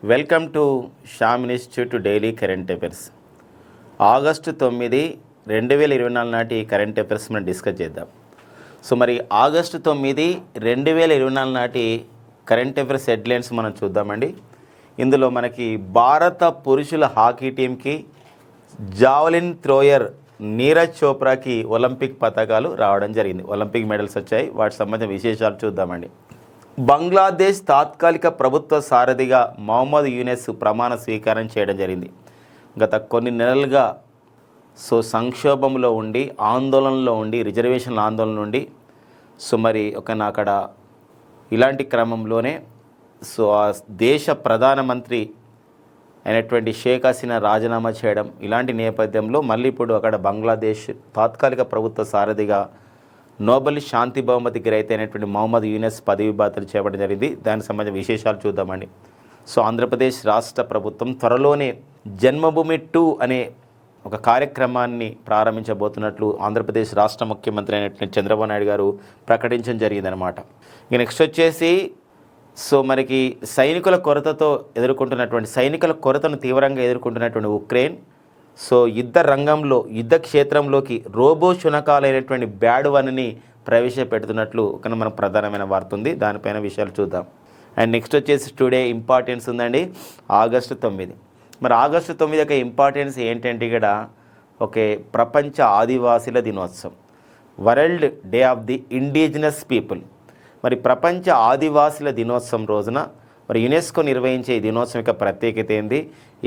Welcome to Sam institute daily current affairs. August 9, 2024 నాటి current affairs మనం discuss చేద్దాం. So మరి ఆగస్టు 9, 2024 నాటి కరెంట్ అఫైర్స్ హెడ్లైన్స్ మనం చూద్దామండి. ఇందులో మనకి భారత పురుషుల హాకీ టీంకి జావలిన్ థ్రోయర్ నీరజ్ చోప్రాకి ఒలింపిక్ పతకాలు రావడం జరిగింది. ఒలింపిక్ మెడల్స్ వచ్చాయి. వాటికి సంబంధించిన విశేషాలు చూద్దామండి. బంగ్లాదేశ్ తాత్కాలిక ప్రభుత్వ సారథిగా మొహమ్మద్ యూనెస్ ప్రమాణ స్వీకారం చేయడం జరిగింది. గత కొన్ని నెలలుగా సంక్షోభంలో ఉండి ఆందోళనలో ఉండి రిజర్వేషన్ల ఆందోళన నుండి మరి అక్కడ ఇలాంటి క్రమంలోనే ఆ దేశ ప్రధానమంత్రి అయినటువంటి షేక్ హసీనా రాజీనామా చేయడం, ఇలాంటి నేపథ్యంలో మళ్ళీ ఇప్పుడు అక్కడ బంగ్లాదేశ్ తాత్కాలిక ప్రభుత్వ సారథిగా నోబెల్ శాంతి బహుమతి గ్రహీత అయినటువంటి మొహమ్మద్ యూనెస్ పదవి బాధ్యతలు చేపట్టడం జరిగింది. దానికి సంబంధించిన విశేషాలు చూద్దామండి. ఆంధ్రప్రదేశ్ రాష్ట్ర ప్రభుత్వం త్వరలోనే జన్మభూమి 2 అనే ఒక కార్యక్రమాన్ని ప్రారంభించబోతున్నట్లు ఆంధ్రప్రదేశ్ రాష్ట్ర ముఖ్యమంత్రి అయినటువంటి చంద్రబాబు నాయుడు గారు ప్రకటించడం జరిగిందనమాట. ఇక నెక్స్ట్ వచ్చేసి మనకి సైనికుల కొరతను తీవ్రంగా ఎదుర్కొంటున్నటువంటి ఉక్రెయిన్ యుద్ధ రంగంలో యుద్ధ క్షేత్రంలోకి రోబో శునకాలైనటువంటి బ్యాడ్-1ని ప్రవేశపెడుతున్నట్లు ఒక మనకు ప్రధానమైన వార్త ఉంది. దానిపైన విషయాలు చూద్దాం. అండ్ నెక్స్ట్ వచ్చేసి టుడే ఇంపార్టెన్స్ ఉందండి, ఆగస్టు 9. మరి ఆగస్టు 9 యొక్క ఇంపార్టెన్స్ ఏంటంటే ఇక్కడ ప్రపంచ ఆదివాసీల దినోత్సవం, world day of the indigenous people. మరి ప్రపంచ ఆదివాసీల దినోత్సవం రోజున మరి యునెస్కో నిర్వహించే ఈ దినోత్సవం యొక్క ప్రత్యేకత ఏంది,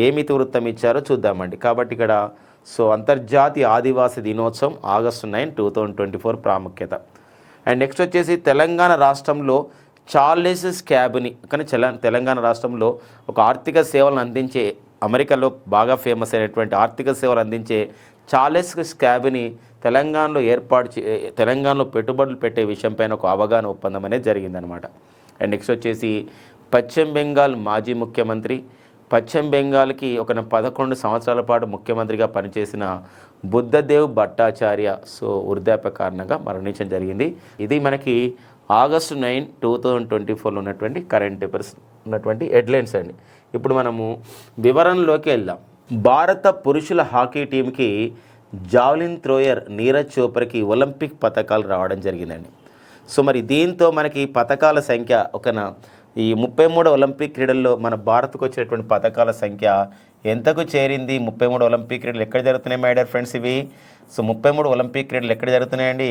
ఏమి ఇతివృత్తం ఇచ్చారో చూద్దామండి. కాబట్టి ఇక్కడ అంతర్జాతీయ ఆదివాసీ దినోత్సవం ఆగస్టు 9, 2024 ప్రాముఖ్యత. అండ్ నెక్స్ట్ వచ్చేసి తెలంగాణ రాష్ట్రంలో చార్లెస్ స్కాబ్ని కానీ తెలంగాణ రాష్ట్రంలో ఒక ఆర్థిక సేవలను అందించే, అమెరికాలో బాగా ఫేమస్ అయినటువంటి ఆర్థిక సేవలు అందించే చార్లెస్ స్కాబ్ని తెలంగాణలో పెట్టుబడులు పెట్టే విషయంపైన ఒక అవగాహన ఒప్పందం అనేది జరిగిందనమాట. అండ్ నెక్స్ట్ వచ్చేసి పశ్చిమ బెంగాల్ మాజీ ముఖ్యమంత్రి, పశ్చిమ బెంగాల్కి 11 సంవత్సరాల పాటు ముఖ్యమంత్రిగా పనిచేసిన బుద్ధదేవ్ భట్టాచార్య వృద్ధాప్య కారణంగా మరణించడం జరిగింది. ఇది మనకి ఆగస్టు 9, 2024లో ఉన్నటువంటి కరెంట్ అఫైర్స్ ఉన్నటువంటి హెడ్లైన్స్ అండి. ఇప్పుడు మనము వివరణలోకి వెళ్దాం. భారత పురుషుల హాకీ టీంకి జావలిన్ థ్రోయర్ నీరజ్ చోప్రాకి ఒలింపిక్ పతకాలు రావడం జరిగిందండి. మరి దీంతో మనకి పతకాల సంఖ్య ఈ 33 ఒలింపిక్ క్రీడల్లో మన భారత్కు వచ్చినటువంటి పతకాల సంఖ్య ఎంతకు చేరింది? 33 ఒలింపిక్ క్రీడలు ఎక్కడ జరుగుతున్నాయి మై డియర్ ఫ్రెండ్స్? ఇవి 33 ఒలింపిక్ క్రీడలు ఎక్కడ జరుగుతున్నాయండి?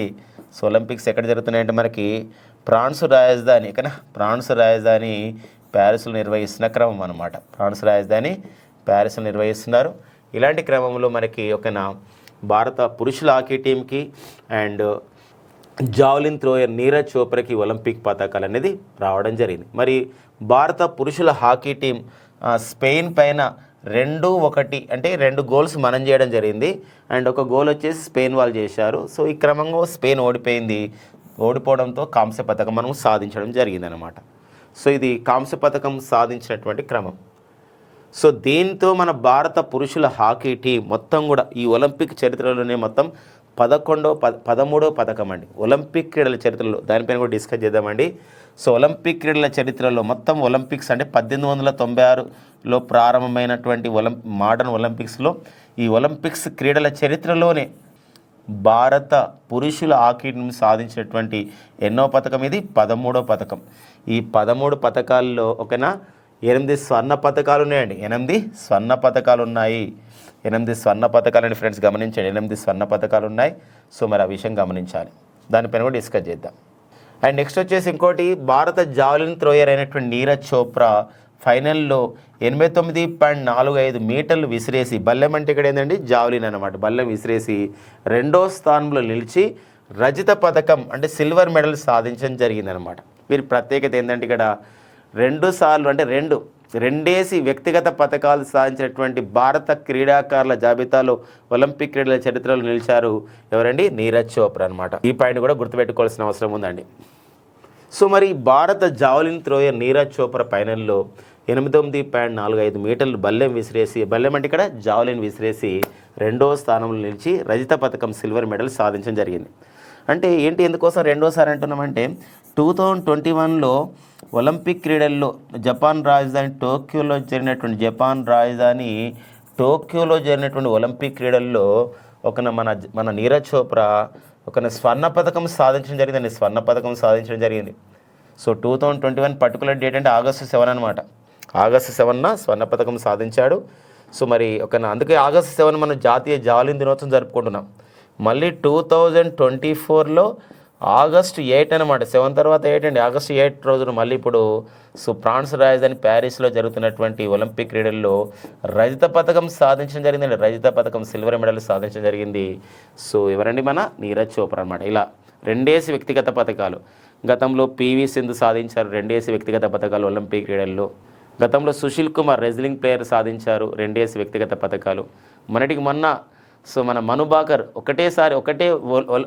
ఒలింపిక్స్ ఎక్కడ జరుగుతున్నాయంటే మనకి ఫ్రాన్స్ రాజధాని ప్యారిస్లో నిర్వహిస్తున్న క్రమం అనమాట. ఫ్రాన్స్ రాజధాని ప్యారిస్లో నిర్వహిస్తున్నారు. ఇలాంటి క్రమంలో మనకి భారత పురుషుల హాకీ టీంకి అండ్ జావలిన్ థ్రోయర్ నీరజ్ చోప్రాకి ఒలింపిక్ పతకాలు అనేది రావడం జరిగింది. మరి భారత పురుషుల హాకీ టీం స్పెయిన్ పైన 2-1 అంటే 2 గోల్స్ మనం చేయడం జరిగింది. అండ్ ఒక గోల్ వచ్చేసి స్పెయిన్ వాళ్ళు చేశారు. ఈ క్రమంగా స్పెయిన్ ఓడిపోవడంతో కాంస్య పతకం మనం సాధించడం జరిగిందనమాట. ఇది కాంస్య పతకం సాధించినటువంటి క్రమం. దీంతో మన భారత పురుషుల హాకీ టీం మొత్తం కూడా ఈ ఒలింపిక్ చరిత్రలోనే మొత్తం 13వ పథకం అండి ఒలింపిక్ క్రీడల చరిత్రలో. దానిపైన కూడా డిస్కస్ చేద్దామండి. ఒలింపిక్ క్రీడల చరిత్రలో మొత్తం ఒలింపిక్స్ అంటే 1866లో ప్రారంభమైనటువంటి మోడర్న్ ఒలింపిక్స్లో ఈ ఒలింపిక్స్ క్రీడల చరిత్రలోనే భారత పురుషుల హాకీ టీం సాధించినటువంటి ఎన్నో పథకం ఇది? 13వ పథకం. ఈ 13 పథకాల్లో 8 స్వర్ణ పథకాలు ఉన్నాయండి. 8 స్వర్ణ పథకాలు ఉన్నాయి. 8 స్వర్ణ పథకాలని ఫ్రెండ్స్ గమనించండి. 8 స్వర్ణ పథకాలు ఉన్నాయి. మరి ఆ విషయం గమనించాలి. దానిపైన కూడా డిస్కస్ చేద్దాం. అండ్ నెక్స్ట్ వచ్చేసి ఇంకోటి, భారత జావలిన్ థ్రోయర్ అయినటువంటి నీరజ్ చోప్రా ఫైనల్లో 89.45 మీటర్లు విసిరేసి, బల్లెం అంటే ఇక్కడ ఏంటండి జావలిన్ అనమాట, బల్లెం విసిరేసి 2వ స్థానంలో నిలిచి రజత పథకం అంటే సిల్వర్ మెడల్ సాధించడం జరిగిందనమాట. వీరి ప్రత్యేకత ఏంటంటే ఇక్కడ 2 సార్లు అంటే రెండేసి వ్యక్తిగత పథకాలు సాధించినటువంటి భారత క్రీడాకారుల జాబితాలో ఒలింపిక్ క్రీడల చరిత్రలో నిలిచారు ఎవరండి? నీరజ్ చోప్రా అనమాట. ఈ పాయింట్ కూడా గుర్తుపెట్టుకోవాల్సిన అవసరం ఉందండి. మరి భారత జావలిన్ థ్రోయర్ నీరజ్ చోప్రా ఫైనల్లో 89.45 మీటర్లు బల్లెం అంటే ఇక్కడ జావలిన్ విసిరేసి 2వ స్థానంలో నిలిచి రజత పథకం సిల్వర్ మెడల్ సాధించడం జరిగింది. అంటే ఏంటి, ఎందుకోసం రెండోసారి అంటున్నామంటే 2021లో ఒలింపిక్ క్రీడల్లో జపాన్ రాజధాని టోక్యోలో జరిగినటువంటి ఒలింపిక్ క్రీడల్లో మన నీరజ్ చోప్రా స్వర్ణ పథకం సాధించడం జరిగింది. సో 2021 పర్టికులర్ డేట్ అంటే ఆగస్టు 7 అనమాట. ఆగస్టు 7న స్వర్ణ పథకం సాధించాడు. సో మరి అందుకే ఆగస్టు 7 మనం జాతీయ జావలిన్ దినోత్సవం జరుపుకుంటున్నాం. మళ్ళీ 2024లో ఆగస్టు 8 అనమాట. 7 తర్వాత 8 అండి. ఆగస్టు 8 రోజున మళ్ళీ ఇప్పుడు ఫ్రాన్స్ రాజధాని ప్యారిస్లో జరుగుతున్నటువంటి ఒలింపిక్ క్రీడల్లో రజత పథకం సాధించడం జరిగిందండి. రజత పథకం సిల్వర్ మెడల్ సాధించడం జరిగింది. సో ఎవరండి? మన నీరజ్ చోప్రా అనమాట. ఇలా 2 వ్యక్తిగత పథకాలు. గతంలో పివి సింధు సాధించారు 2 వ్యక్తిగత పథకాలు ఒలింపిక్ క్రీడల్లో. గతంలో సుశీల్ కుమార్ రెజ్లింగ్ ప్లేయర్ సాధించారు 2 వ్యక్తిగత పథకాలు. మొన్న మన మను భాకర్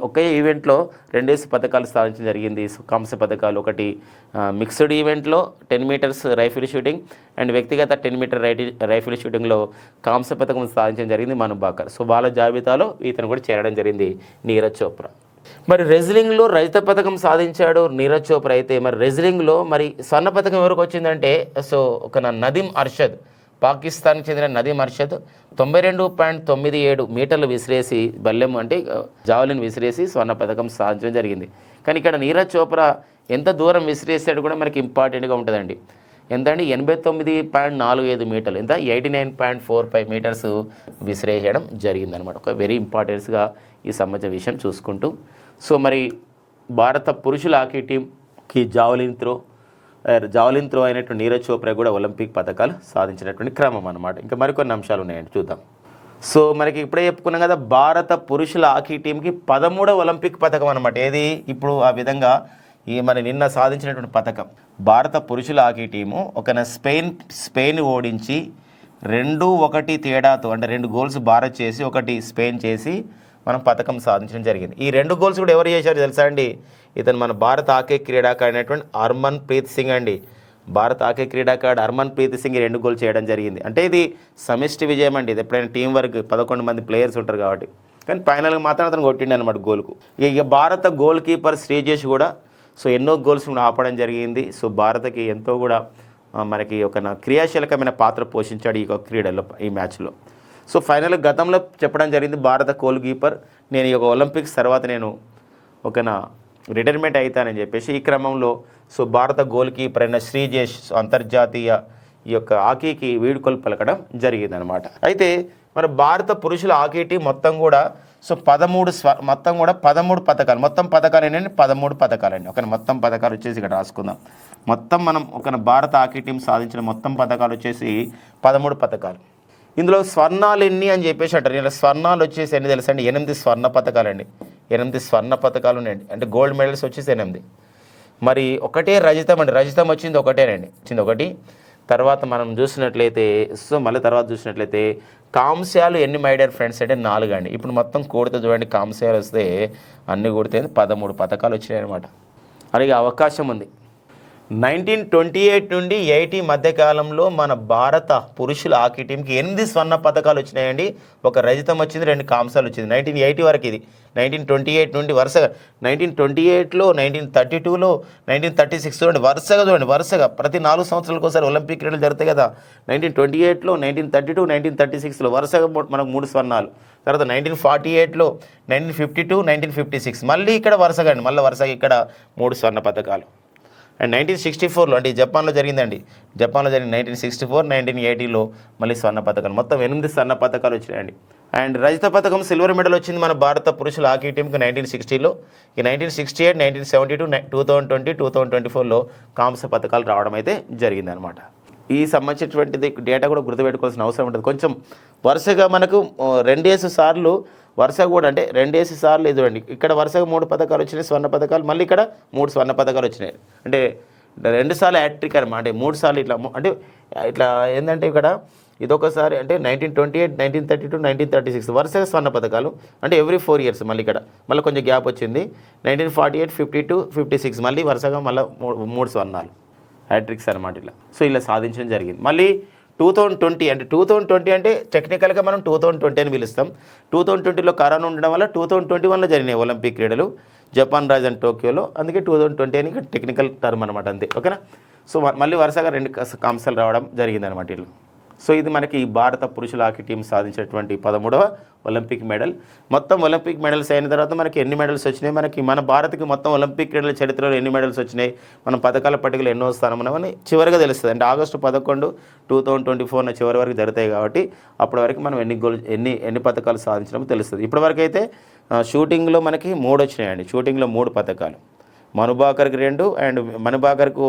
ఒకే ఈవెంట్లో 2 పథకాలు సాధించడం జరిగింది. కాంస్య పథకాలు. ఒకటి మిక్స్డ్ ఈవెంట్లో 10 మీటర్స్ రైఫిల్ షూటింగ్ అండ్ వ్యక్తిగత 10 మీటర్ రైఫిల్ షూటింగ్లో కాంస్య పథకం సాధించడం జరిగింది మను భాకర్. సో వాళ్ళ జాబితాలో ఇతను కూడా చేరడం జరిగింది నీరజ్ చోప్రా. మరి రెజ్లింగ్లో రజత పథకం సాధించాడు నీరజ్ చోప్రా. అయితే మరి రెజ్లింగ్లో మరి స్వర్ణ పథకం ఎవరికి వచ్చిందంటే నదీమ్ అర్షద్, పాకిస్తాన్కి చెందిన నదీమ్ అర్షద్ 92.97 మీటర్లు విసిరేసి బల్లెం అంటే జావలిన్ విసిరేసి స్వర్ణ పథకం సాధించడం జరిగింది. కానీ ఇక్కడ నీరజ్ చోప్రా ఎంత దూరం విసిరేసాడు కూడా మనకి ఇంపార్టెంట్గా ఉంటుందండి. ఎంత అండి? 89.45 మీటర్లు. ఎంత? 89.45 మీటర్స్ విసిరేయడం జరిగిందనమాట. ఒక వెరీ ఇంపార్టెన్స్గా ఈ సంబంధించిన విషయం చూసుకుంటూ సో మరి భారత పురుషుల హాకీ టీంకి జావలిన్ త్రో అయినటువంటి నీరజ్ చోప్రా కూడా ఒలింపిక్ పథకాలు సాధించినటువంటి క్రమం అనమాట. ఇంకా మరికొన్ని అంశాలు ఉన్నాయండి, చూద్దాం. సో మనకి ఇప్పుడే చెప్పుకున్నాం కదా, భారత పురుషుల హాకీ టీంకి 13వ ఒలింపిక్ పథకం అనమాట. ఏది ఇప్పుడు ఆ విధంగా నిన్న సాధించినటువంటి పథకం. భారత పురుషుల హాకీ టీము స్పెయిన్ ఓడించి 2-1 తేడాతో అంటే 2 గోల్స్ భారత్ చేసి 1 స్పెయిన్ చేసి మనం పథకం సాధించడం జరిగింది. ఈ 2 గోల్స్ కూడా ఎవరు చేశారు తెలుసా అండి? ఇతను మన భారత హాకీ క్రీడాకారుడు అయినటువంటి హర్మన్ ప్రీత్ సింగ్ అండి. భారత హాకీ క్రీడాకారుడు హర్మన్ ప్రీత్ సింగ్ 2 గోల్స్ చేయడం జరిగింది. అంటే ఇది సమిష్టి విజయం అండి. ఇది ఎప్పుడైనా టీం వర్క్ 11 మంది ప్లేయర్స్ ఉంటారు కాబట్టి. కానీ ఫైనల్గా మాత్రం అతను కొట్టిండి అనమాట గోల్కు. ఇక భారత గోల్ కీపర్ శ్రీజేష్ కూడా ఎన్నో గోల్స్ ఆపడం జరిగింది. సో భారత్కి ఎంతో కూడా మనకి క్రియాశీలకమైన పాత్ర పోషించాడు ఈ క్రీడలో, ఈ మ్యాచ్లో. సో ఫైనల్ గతంలో చెప్పడం జరిగింది భారత గోల్ కీపర్, నేను ఈ ఒలింపిక్స్ తర్వాత నేను రిటైర్మెంట్ అవుతానని చెప్పేసి. ఈ క్రమంలో భారత గోల్ కీపర్ అయిన శ్రీజేష్ అంతర్జాతీయ హాకీకి వీడ్కోలు పలకడం జరిగిందనమాట. అయితే మరి భారత పురుషుల హాకీ టీం మొత్తం కూడా 13 పథకాలు. మొత్తం పథకాలు ఏంటంటే 13 పథకాలండి. మొత్తం పథకాలు వచ్చేసి ఇక్కడ రాసుకుందాం. మొత్తం మనం భారత హాకీ టీం సాధించిన మొత్తం పథకాలు వచ్చేసి 13 పథకాలు. ఇందులో స్వర్ణాలు ఎన్ని అని చెప్పేసి అంటారు. ఇలా స్వర్ణాలు వచ్చేసి ఎన్ని తెలుసా అండి? 8 స్వర్ణ పథకాలండి. 8 స్వర్ణ పథకాలు ఉన్నాయండి. అంటే గోల్డ్ మెడల్స్ వచ్చేసి 8. మరి ఒకటే రజతం అండి. రజతం వచ్చింది ఒకటేనండి, ఒకటి. తర్వాత మనం చూసినట్లయితే కాంస్యాలు ఎన్ని మై డియర్ ఫ్రెండ్స్ అంటే 4 అండి. ఇప్పుడు మొత్తం కూడితే చూడండి, కాంస్యాలు వస్తే అన్ని కూడితే 13 పథకాలు వచ్చినాయి అనమాట. అలాగే అవకాశం ఉంది. 1928 నుండి 80 మధ్యకాలంలో మన భారత పురుషుల హాకీ టీంకి 8 స్వర్ణ పథకాలు వచ్చినాయండి. 1 రజతం వచ్చింది, 2 కాంస్యాలు వచ్చింది. 1980 వరకు ఇది. 1928 నుండి వరుసగా 1928లో, 1932లో, 1936 చూడండి వరుసగా ప్రతి 4 సంవత్సరాలకు ఒకసారి ఒలింపిక్ క్రీడలు జరుగుతాయి కదా. 1928లో, 1932, 1936లో వరుసగా మనకు 3 స్వర్ణాలు. తర్వాత 1948లో, 1952, 1956 మళ్ళీ ఇక్కడ వరుసగా ఇక్కడ 3 స్వర్ణ పథకాలు. అండ్ 1964లో అంటే జపాన్లో జరిగిందండి. 1964, 1980లో మళ్ళీ స్వర్ణ పథకాలు. మొత్తం 8 స్వర్ణ పథకాలు వచ్చినాయండి. అండ్ రజత పథకం సిల్వర్ మెడల్ వచ్చింది మన భారత పురుషుల హాకీ టీంకి 1960లో. ఈ 1968, 1972, 2020, 2024లో కాంస్య పథకాలు రావడం అయితే జరిగిందనమాట. ఈ సంబంధించినటువంటిది డేటా కూడా గుర్తుపెట్టుకోవాల్సిన అవసరం ఉంటుంది. కొంచెం వరుసగా మనకు 2 సార్లు వరుసగా కూడా అంటే 2 సార్లు చూడండి, ఇక్కడ వరుసగా 3 పథకాలు వచ్చినాయి స్వర్ణ పథకాలు, మళ్ళీ ఇక్కడ 3 స్వర్ణ పథకాలు వచ్చినాయి. అంటే 2 సార్లు హ్యాట్రిక్ అనమాట. అంటే 3 సార్లు ఇట్లా ఏంటంటే ఇక్కడ ఇదొకసారి అంటే 1928, 1932, 1936 వరుసగా స్వర్ణ పథకాలు. అంటే ఎవ్రీ 4 ఇయర్స్ మళ్ళీ కొంచెం గ్యాప్ వచ్చింది. 1948, 52, 56 మళ్ళీ వరుసగా 3 స్వర్ణాలు హ్యాట్రిక్స్ అనమాట ఇలా. సో ఇలా సాధించడం జరిగింది. మళ్ళీ 2020 అంటే 2020 అంటే టెక్నికల్గా మనం 2020 అని పిలుస్తాం. 2020లో కరోనా ఉండడం వల్ల 2021లో జరిగినాయి ఒలింపిక్ క్రీడలు జపాన్ రాజధాని టోక్యోలో. అందుకే 2020 అని టెక్నికల్ టర్మ్ అనమాట, అంతే. ఓకేనా. సో మళ్ళీ వరుసగా 2 కాంస్యాలు రావడం జరిగిందనమాట వీళ్ళు. సో ఇది మనకి భారత పురుషుల హాకీ టీం సాధించినటువంటి 13వ ఒలింపిక్ మెడల్. మొత్తం ఒలింపిక్ మెడల్స్ అయిన తర్వాత మనకి ఎన్ని మెడల్స్ వచ్చినాయి, మనకి మన భారత్కి మొత్తం ఒలింపిక్ క్రీడల చరిత్రలో ఎన్ని మెడల్స్ వచ్చినాయి, మన పథకాల పట్టికలు ఎన్నో స్థానమని చివరిగా తెలుస్తుంది. అంటే ఆగస్టు 11, 2024 చివరి వరకు జరుగుతాయి కాబట్టి అప్పటి వరకు మనం ఎన్ని పథకాలు సాధించడమో తెలుస్తుంది. ఇప్పటివరకు అయితే షూటింగ్లో మనకి 3 వచ్చినాయండి. షూటింగ్లో 3 పథకాలు, మనుబాకర్కి 2 అండ్ మనుబాకర్కు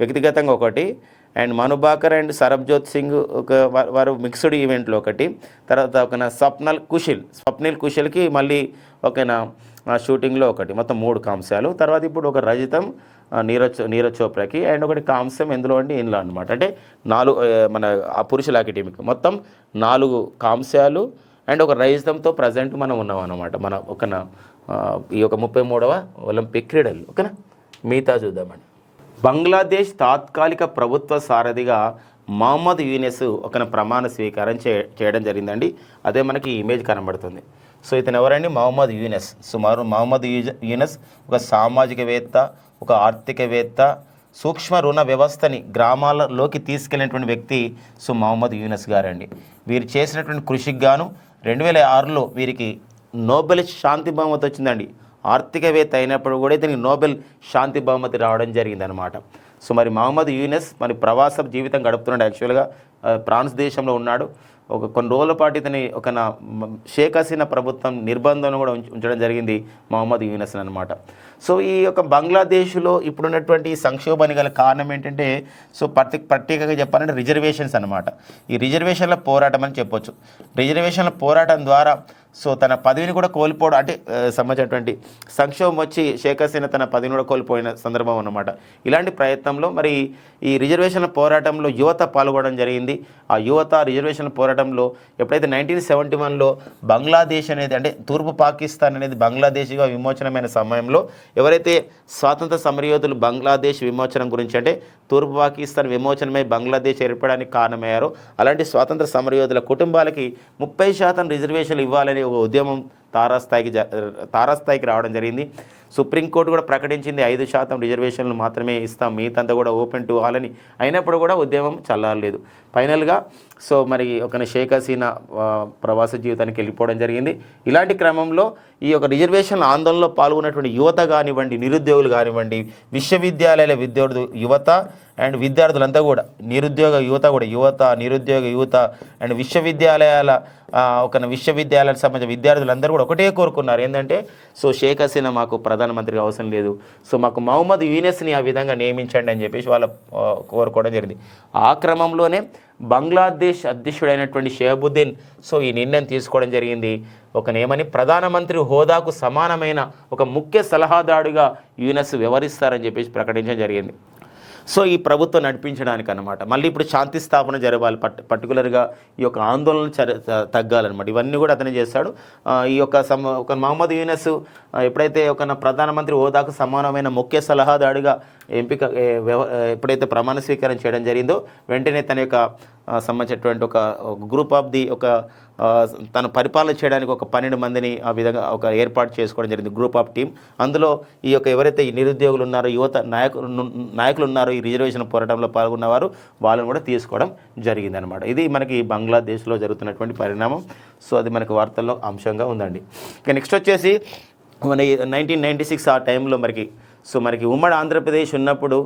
వ్యక్తిగతంగా 1 అండ్ మనుబాకర్ అండ్ సరబ్జోత్ సింగ్ వారు మిక్స్డ్ ఈవెంట్లో 1, తర్వాత స్వప్నిల్ కుషల్కి మళ్ళీ షూటింగ్లో 1, మొత్తం 3 కాంస్యాలు. తర్వాత ఇప్పుడు 1 రజతం నీరజ్ చోప్రాకి అండ్ 1 కాంస్యం ఎందులో అండి ఇందులో అనమాట. అంటే 4 మన ఆ పురుషుల హాకీ టీంకి మొత్తం 4 కాంస్యాలు అండ్ 1 రజతంతో ప్రజెంట్ మనం ఉన్నాం అన్నమాట మన ఈ 33వ ఒలింపిక్ క్రీడలు. ఓకేనా. మిగతా చూద్దామండి. బంగ్లాదేశ్ తాత్కాలిక ప్రభుత్వ సారథిగా మహమ్మద్ యూనిస్ ప్రమాణ స్వీకారం చేయడం జరిగిందండి. అదే మనకి ఇమేజ్ కనబడుతుంది. సో ఇతను ఎవరండి? మహమ్మద్ యూనిస్. సుమారు మహమ్మద్ యూనిస్ ఒక సామాజికవేత్త, ఒక ఆర్థికవేత్త, సూక్ష్మ రుణ వ్యవస్థని గ్రామాలలోకి తీసుకెళ్ళినటువంటి వ్యక్తి మహమ్మద్ యూనిస్ గారండి. వీరు చేసినటువంటి కృషికి గాను 2006లో వీరికి నోబెల్ శాంతి బహుమతి వచ్చిందండి. ఆర్థికవేత్త అయినప్పుడు కూడా ఇతనికి నోబెల్ శాంతి బహుమతి రావడం జరిగిందనమాట. సో మరి మహమ్మద్ యూనిస్ మరి ప్రవాస జీవితం గడుపుతున్నాడు. యాక్చువల్గా ఫ్రాన్స్ దేశంలో ఉన్నాడు. కొన్ని రోజుల పాటు ఇతని షేక్ హసీనా ప్రభుత్వం నిర్బంధంలో కూడా ఉంచడం జరిగింది మహమ్మద్ యూనిస్ అనమాట. సో ఈ బంగ్లాదేశ్లో ఇప్పుడున్నటువంటి సంక్షోభానికి గల కారణం ఏంటంటే ప్రత్యేకంగా చెప్పాలంటే రిజర్వేషన్స్ అనమాట. ఈ రిజర్వేషన్ల పోరాటం అని చెప్పొచ్చు. రిజర్వేషన్ల పోరాటం ద్వారా తన పదవిని కూడా కోల్పోవడం, అంటే సంబంధించినటువంటి సంక్షోభం వచ్చి షేక్ హసీనా తన పదవిని కూడా కోల్పోయిన సందర్భం అన్నమాట. ఇలాంటి ప్రయత్నంలో మరి ఈ రిజర్వేషన్ల పోరాటంలో యువత పాల్గొనడం జరిగింది. ఆ యువత రిజర్వేషన్ల పోరాటంలో ఎప్పుడైతే 1971లో బంగ్లాదేశ్ అనేది, అంటే తూర్పు పాకిస్తాన్ అనేది బంగ్లాదేశ్గా విమోచనమైన సమయంలో ఎవరైతే స్వాతంత్ర సమరయోధులు బంగ్లాదేశ్ విమోచనం గురించి, అంటే తూర్పు పాకిస్తాన్ విమోచనమై బంగ్లాదేశ్ ఏర్పడడానికి కారణమయ్యారో అలాంటి స్వాతంత్ర సమరయోధుల కుటుంబాలకి 30% రిజర్వేషన్లు ఇవ్వాలని ఒక ఉద్యమం తారాస్థాయికి రావడం జరిగింది. సుప్రీంకోర్టు కూడా ప్రకటించింది 5% రిజర్వేషన్లు మాత్రమే ఇస్తాం, మిగతంతా కూడా ఓపెన్ టు ఆల్ అని. అయినప్పుడు కూడా ఉద్యమం చల్లారలేదు. ఫైనల్గా మరి షేక్ హసీనా ప్రవాస జీవితానికి వెళ్ళిపోవడం జరిగింది. ఇలాంటి క్రమంలో ఈ రిజర్వేషన్ ఆందోళనలో పాల్గొన్నటువంటి యువత కానివ్వండి, నిరుద్యోగులు కానివ్వండి, విశ్వవిద్యాలయాల యువత అండ్ విద్యార్థులంతా కూడా, నిరుద్యోగ యువత నిరుద్యోగ యువత అండ్ విశ్వవిద్యాలయాలకు సంబంధించిన విద్యార్థులందరూ కూడా ఒకటే కోరుకున్నారు. ఏంటంటే షేక్ హసీనా మాకు ప్రధానమంత్రిగా అవసరం లేదు, మాకు మహమ్మద్ యూనిస్ని ఆ విధంగా నియమించండి అని చెప్పేసి వాళ్ళు కోరుకోవడం జరిగింది. ఆ క్రమంలోనే బంగ్లాదేశ్ అధ్యక్షుడైనటువంటి షేహబుద్దీన్ ఈ నిర్ణయం తీసుకోవడం జరిగింది. ఏమని ప్రధానమంత్రి హోదాకు సమానమైన ఒక ముఖ్య సలహాదారుగా యూనిస్ వ్యవహరిస్తారని చెప్పేసి ప్రకటించడం జరిగింది. ఈ ప్రభుత్వం నడిపించడానికి అనమాట. మళ్ళీ ఇప్పుడు శాంతి స్థాపన జరగాలి, పర్టికులర్గా ఈ ఆందోళనలు తగ్గాలన్నమాట. ఇవన్నీ కూడా అతనే చేస్తాడు. ఈ మహమ్మద్ యూనిస్ ఎప్పుడైతే ప్రధానమంత్రి హోదాకు సమానమైన ముఖ్య సలహాదారుగా ఎప్పుడైతే ప్రమాణ స్వీకారం చేయడం జరిగిందో వెంటనే తన సంబంధించినటువంటి ఒక గ్రూప్ ఆఫ్ తను పరిపాలన చేయడానికి 12 మందిని ఆ విధంగా ఏర్పాటు చేసుకోవడం జరిగింది, గ్రూప్ ఆఫ్ టీమ్. అందులో ఈ ఎవరైతే ఈ నిరుద్యోగులు ఉన్నారో, యువత నాయకులు ఉన్నారో, ఈ రిజర్వేషన్ పోరాటంలో పాల్గొన్నవారు వాళ్ళని కూడా తీసుకోవడం జరిగిందనమాట. ఇది మనకి బంగ్లాదేశ్లో జరుగుతున్నటువంటి పరిణామం. అది మనకి వార్తల్లో అంశంగా ఉందండి. ఇక నెక్స్ట్ వచ్చేసి మన 1996 ఆ టైంలో మనకి ఉమ్మడి ఆంధ్రప్రదేశ్ ఉన్నప్పుడు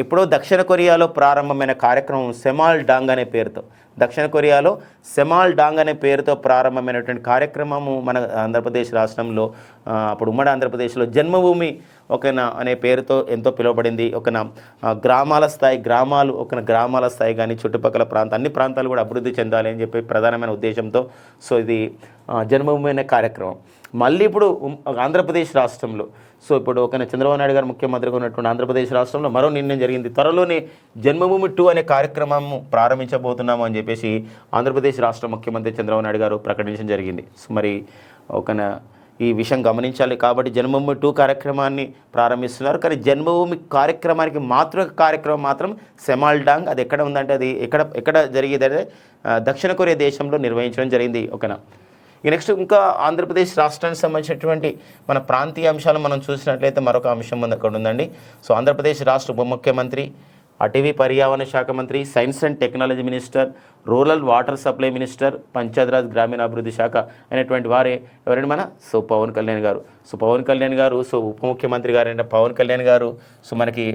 ఎప్పుడో దక్షిణ కొరియాలో ప్రారంభమైన కార్యక్రమం సెమాల్ డాంగ్ అనే పేరుతో, దక్షిణ కొరియాలో సెమాల్ డాంగ్ అనే పేరుతో ప్రారంభమైనటువంటి కార్యక్రమము మన ఆంధ్రప్రదేశ్ రాష్ట్రంలో, అప్పుడు ఉమ్మడి ఆంధ్రప్రదేశ్లో జన్మభూమి అనే పేరుతో ఎంతో పిలువబడింది. గ్రామాల స్థాయి కానీ చుట్టుపక్కల అన్ని ప్రాంతాలు కూడా అభివృద్ధి చెందాలి అని చెప్పి ప్రధానమైన ఉద్దేశంతో ఇది జన్మభూమి అనే కార్యక్రమం. మళ్ళీ ఇప్పుడు ఆంధ్రప్రదేశ్ రాష్ట్రంలో ఇప్పుడు చంద్రబాబు నాయుడు గారు ముఖ్యమంత్రిగా ఉన్నటువంటి ఆంధ్రప్రదేశ్ రాష్ట్రంలో మరో నిర్ణయం జరిగింది. త్వరలోనే జన్మభూమి 2 అనే కార్యక్రమం ప్రారంభించబోతున్నాము అని చెప్పేసి ఆంధ్రప్రదేశ్ రాష్ట్ర ముఖ్యమంత్రి చంద్రబాబు నాయుడు గారు ప్రకటించడం జరిగింది. మరి ఈ విషయం గమనించాలి. కాబట్టి జన్మభూమి 2 కార్యక్రమాన్ని ప్రారంభిస్తున్నారు. కానీ జన్మభూమి కార్యక్రమానికి కార్యక్రమం మాత్రం సెమాల్డాంగ్, అది ఎక్కడ ఉందంటే అది ఎక్కడ జరిగేదంటే దక్షిణ కొరియా దేశంలో నిర్వహించడం జరిగింది. ఓకేనా. ఈ నెక్స్ట్ ఇంకా ఆంధ్రప్రదేశ్ రాష్ట్రానికి సంబంధించినటువంటి మన ప్రాంతీయ అంశాలు మనం చూసినట్లయితే మరొక అంశం అక్కడ ఉందండి. సో ఆంధ్రప్రదేశ్ రాష్ట్ర ఉప ముఖ్యమంత్రి, అటవీ పర్యావరణ శాఖ మంత్రి, science and technology minister, rural water supply minister, Panchayati Raj గ్రామీణాభివృద్ధి శాఖ అయినటువంటి వారే ఎవరండి మన పవన్ కళ్యాణ్ గారు. పవన్ కళ్యాణ్ గారు ఉప ముఖ్యమంత్రి గారు పవన్ కళ్యాణ్ గారు మనకి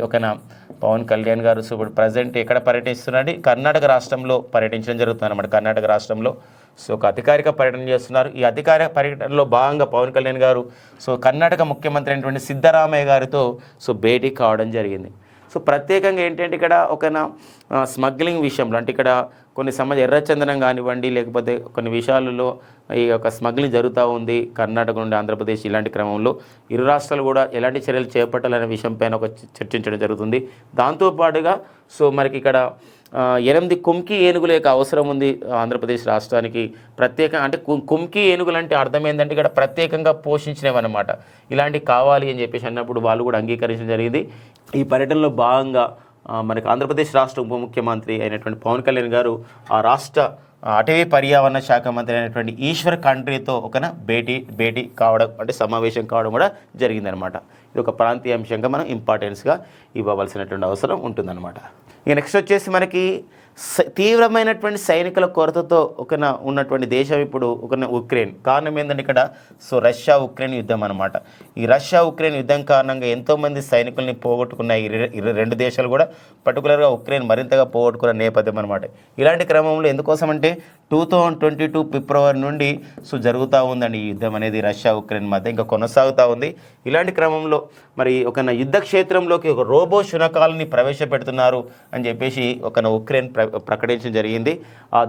పవన్ కళ్యాణ్ గారు ఇప్పుడు ప్రజెంట్ ఎక్కడ పర్యటిస్తున్నారండి, కర్ణాటక రాష్ట్రంలో పర్యటించడం జరుగుతుంది అన్నమాట. కర్ణాటక రాష్ట్రంలో ఒక అధికారిక పర్యటన చేస్తున్నారు. ఈ అధికారిక పర్యటనలో భాగంగా పవన్ కళ్యాణ్ గారు కర్ణాటక ముఖ్యమంత్రి అయినటువంటి సిద్ధరామయ్య గారితో భేటీ కావడం జరిగింది. ప్రత్యేకంగా ఏంటంటే ఇక్కడ స్మగ్లింగ్ విషయంలో అంటే ఇక్కడ కొన్ని ఎర్రచందనం కానివ్వండి, లేకపోతే కొన్ని విషయాలలో ఈ యొక్క స్మగ్లింగ్ జరుగుతూ ఉంది కర్ణాటక నుండి ఆంధ్రప్రదేశ్. ఇలాంటి క్రమంలో ఇరు రాష్ట్రాలు కూడా ఎలాంటి చర్యలు చేపట్టాలనే విషయంపైన చర్చించడం జరుగుతుంది. దాంతోపాటుగా మనకి ఇక్కడ 8 కుంకి ఏనుగుల యొక్క అవసరం ఉంది ఆంధ్రప్రదేశ్ రాష్ట్రానికి. ప్రత్యేకంగా అంటే కుంకి ఏనుగులు అంటే అర్థం ఏంటంటే ఇక్కడ ప్రత్యేకంగా పోషించినవి అన్నమాట. ఇలాంటివి కావాలి అని చెప్పేసి అన్నప్పుడు వాళ్ళు కూడా అంగీకరించడం జరిగింది. ఈ పర్యటనలో భాగంగా మనకి ఆంధ్రప్రదేశ్ రాష్ట్ర ఉప ముఖ్యమంత్రి అయినటువంటి పవన్ కళ్యాణ్ గారు ఆ రాష్ట్ర అటవీ పర్యావరణ శాఖ మంత్రి అయినటువంటి ఈశ్వర్ ఖండ్రేతో భేటీ కావడం అంటే సమావేశం కావడం కూడా జరిగిందనమాట. ఇది ఒక ప్రాంతీయ అంశంగా మనం ఇంపార్టెన్స్గా ఇవ్వవలసినటువంటి అవసరం ఉంటుందన్నమాట. ఇక నెక్స్ట్ వచ్చేసి మనకి తీవ్రమైనటువంటి సైనికుల కొరతతో ఉన్నటువంటి దేశం ఇప్పుడు ఉక్రెయిన్. కారణం ఏంటంటే ఇక్కడ రష్యా ఉక్రెయిన్ యుద్ధం అనమాట. ఈ రష్యా ఉక్రెయిన్ యుద్ధం కారణంగా ఎంతోమంది సైనికుల్ని పోగొట్టుకున్న ఈ రెండు దేశాలు కూడా పర్టికులర్గా ఉక్రెయిన్ మరింతగా పోగొట్టుకున్న నేపథ్యం అనమాట. ఇలాంటి క్రమంలో ఎందుకోసం అంటే 2022 ఫిబ్రవరి నుండి జరుగుతూ ఉందండి ఈ యుద్ధం అనేది రష్యా ఉక్రెయిన్ మధ్య ఇంకా కొనసాగుతూ ఉంది. ఇలాంటి క్రమంలో మరి యుద్ధ క్షేత్రంలోకి ఒక రోబో శునకాలని ప్రవేశపెడుతున్నారు అని చెప్పేసి ఉక్రెయిన్ ప్రకటించడం జరిగింది.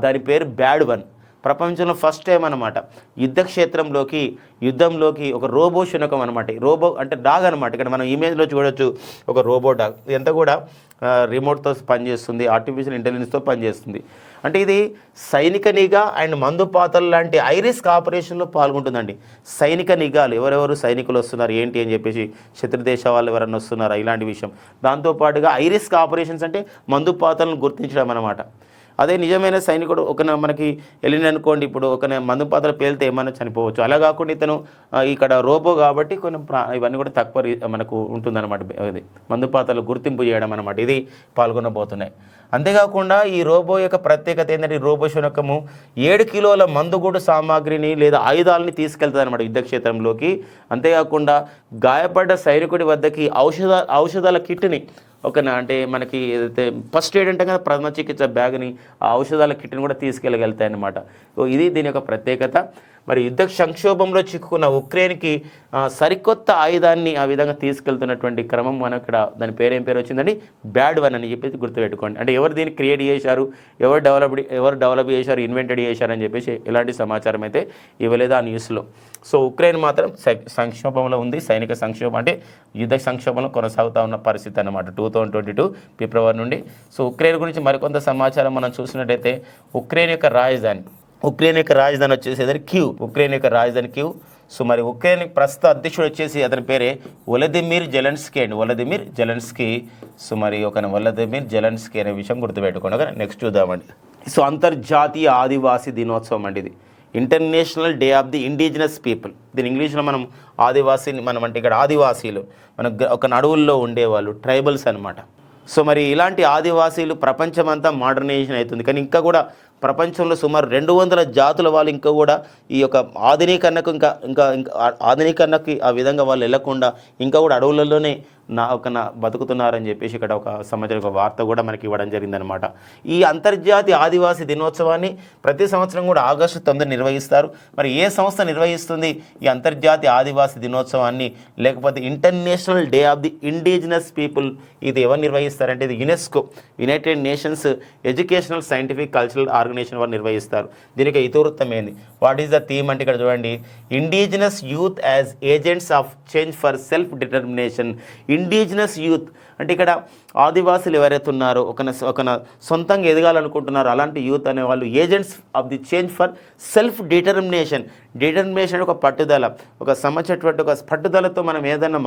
దాని పేరు బ్యాడ్-1. ప్రపంచంలో ఫస్ట్ టైం అనమాట యుద్ధంలోకి ఒక రోబో శునకం అనమాట. రోబో అంటే డాగ్ అనమాట. ఇక్కడ మనం ఇమేజ్లో చూడొచ్చు ఒక రోబో డాగ్. ఇదంతా కూడా రిమోట్తో పనిచేస్తుంది, ఆర్టిఫిషియల్ ఇంటెలిజెన్స్తో పనిచేస్తుంది. అంటే ఇది సైనిక నిఘా అండ్ మందుపాతలు లాంటి ఐరిస్క్ ఆపరేషన్లో పాల్గొంటుందండి. సైనిక నిఘాలు ఎవరెవరు సైనికులు వస్తున్నారు ఏంటి అని చెప్పేసి, శత్రు దేశ వాళ్ళు ఎవరన్నా వస్తున్నారా ఇలాంటి విషయం. దాంతోపాటుగా ఐరిస్క్ ఆపరేషన్స్ అంటే మందుపాతలను గుర్తించడం అనమాట. అదే నిజమైన సైనికుడు మనకి వెళ్ళిన అనుకోండి, ఇప్పుడు మందు పాత్ర పేలితే ఏమైనా చనిపోవచ్చు. అలా కాకుండా ఇతను ఇక్కడ రోబో కాబట్టి ఇవన్నీ కూడా తక్కువ మనకు ఉంటుందన్నమాట. ఇది మందు పాత్రలు గుర్తింపు చేయడం అనమాట. ఇది పాల్గొనబోతున్నాయి. అంతేకాకుండా ఈ రోబో యొక్క ప్రత్యేకత ఏంటంటే, ఈ రోబో శునకము 7 కిలోల మందుగుడు సామాగ్రిని లేదా ఆయుధాలని తీసుకెళ్తుంది అనమాట యుద్ధక్షేత్రంలోకి. అంతేకాకుండా గాయపడ్డ సైనికుడి వద్దకి ఔషధాల కిట్ని అంటే మనకి ఏదైతే ఫస్ట్ ఎయిడ్ అంటే కదా ప్రథమ చికిత్స బ్యాగ్ని, ఆ ఔషధాల కిట్ని కూడా తీసుకెళ్ళగలుగుతాయి అన్నమాట. ఇది దీని యొక్క ప్రత్యేకత. మరి యుద్ధ సంక్షోభంలో చిక్కుకున్న ఉక్రెయిన్కి సరికొత్త ఆయుధాన్ని ఆ విధంగా తీసుకెళ్తున్నటువంటి క్రమం మనం ఇక్కడ దాని పేరు ఏం పేరు వచ్చిందండి, బ్యాడ్-1 అని చెప్పేసి గుర్తుపెట్టుకోండి. అంటే ఎవరు దీన్ని క్రియేట్ చేశారు, ఎవరు డెవలప్ చేశారు, ఇన్వెంటెడ్ చేశారు అని చెప్పేసి ఎలాంటి సమాచారం అయితే ఇవ్వలేదు ఆ న్యూస్లో. ఉక్రెయిన్ మాత్రం సంక్షోభంలో ఉంది. సైనిక సంక్షోభం అంటే యుద్ధ సంక్షోభంలో కొనసాగుతూ ఉన్న పరిస్థితి అన్నమాట 2022 ఫిబ్రవరి నుండి. ఉక్రెయిన్ గురించి మరికొంత సమాచారం మనం చూసినట్టయితే, ఉక్రెయిన్ యొక్క రాజధాని వచ్చేసి క్యూ. ఉక్రెయిన్ యొక్క రాజధాని క్యూ. మరి ఉక్రెయిన్ ప్రస్తుత అధ్యక్షుడు వచ్చేసి అతని పేరే వొలదిమిర్ జెలెన్స్కీ అండి. వొలదిమిర్ జెలెన్స్కీ. మరి వొలదిమిర్ జెలెన్స్కీ అనే విషయం గుర్తుపెట్టుకోండి. నెక్స్ట్ చూద్దామండి. అంతర్జాతీయ ఆదివాసీ దినోత్సవం అండి ఇది. International day of the indigenous people. దీని ఇంగ్లీష్లో మనం ఆదివాసీని అంటే ఇక్కడ ఆదివాసీలు ఒక అడవుల్లో ఉండేవాళ్ళు, ట్రైబల్స్ అనమాట. మరి ఇలాంటి ఆదివాసీలు ప్రపంచమంతా మోడర్నైజేషన్ అవుతుంది, కానీ ఇంకా కూడా ప్రపంచంలో సుమారు 200 జాతుల వాళ్ళు ఇంకా కూడా ఈ యొక్క ఆధునీకరణకి ఆ విధంగా వాళ్ళు వెళ్లకుండా ఇంకా కూడా అడవులలోనే బతుకుతున్నారని చెప్పేసి ఇక్కడ ఒక సమాచార వార్త కూడా మనకి ఇవ్వడం జరిగిందనమాట. ఈ అంతర్జాతీయ ఆదివాసీ దినోత్సవాన్ని ప్రతి సంవత్సరం కూడా ఆగస్టు 9 నిర్వహిస్తారు. మరి ఏ సంస్థ నిర్వహిస్తుంది ఈ అంతర్జాతీయ ఆదివాసీ దినోత్సవాన్ని, లేకపోతే international day of the indigenous people, ఇది ఎవరు నిర్వహిస్తారంటే ఇది UNESCO, United Nations Educational Scientific Cultural Organization వారు నిర్వహిస్తారు. దీనికి ఇతివృత్తం ఏంది, వాట్ ఈస్ ద థీమ్ అంటే ఇక్కడ చూడండి, indigenous youth as agents of change for self determination, indigenous youth అంటే ఇక్కడ ఆదివాసులు ఎవరైతే ఉన్నారో ఒక సొంతంగా ఎదగాలనుకుంటున్నారో అలాంటి యూత్ అనేవాళ్ళు agents of the change for self determination ఒక పట్టుదల, ఒక సంబంధించినటువంటి ఒక పట్టుదలతో మనం ఏదైనా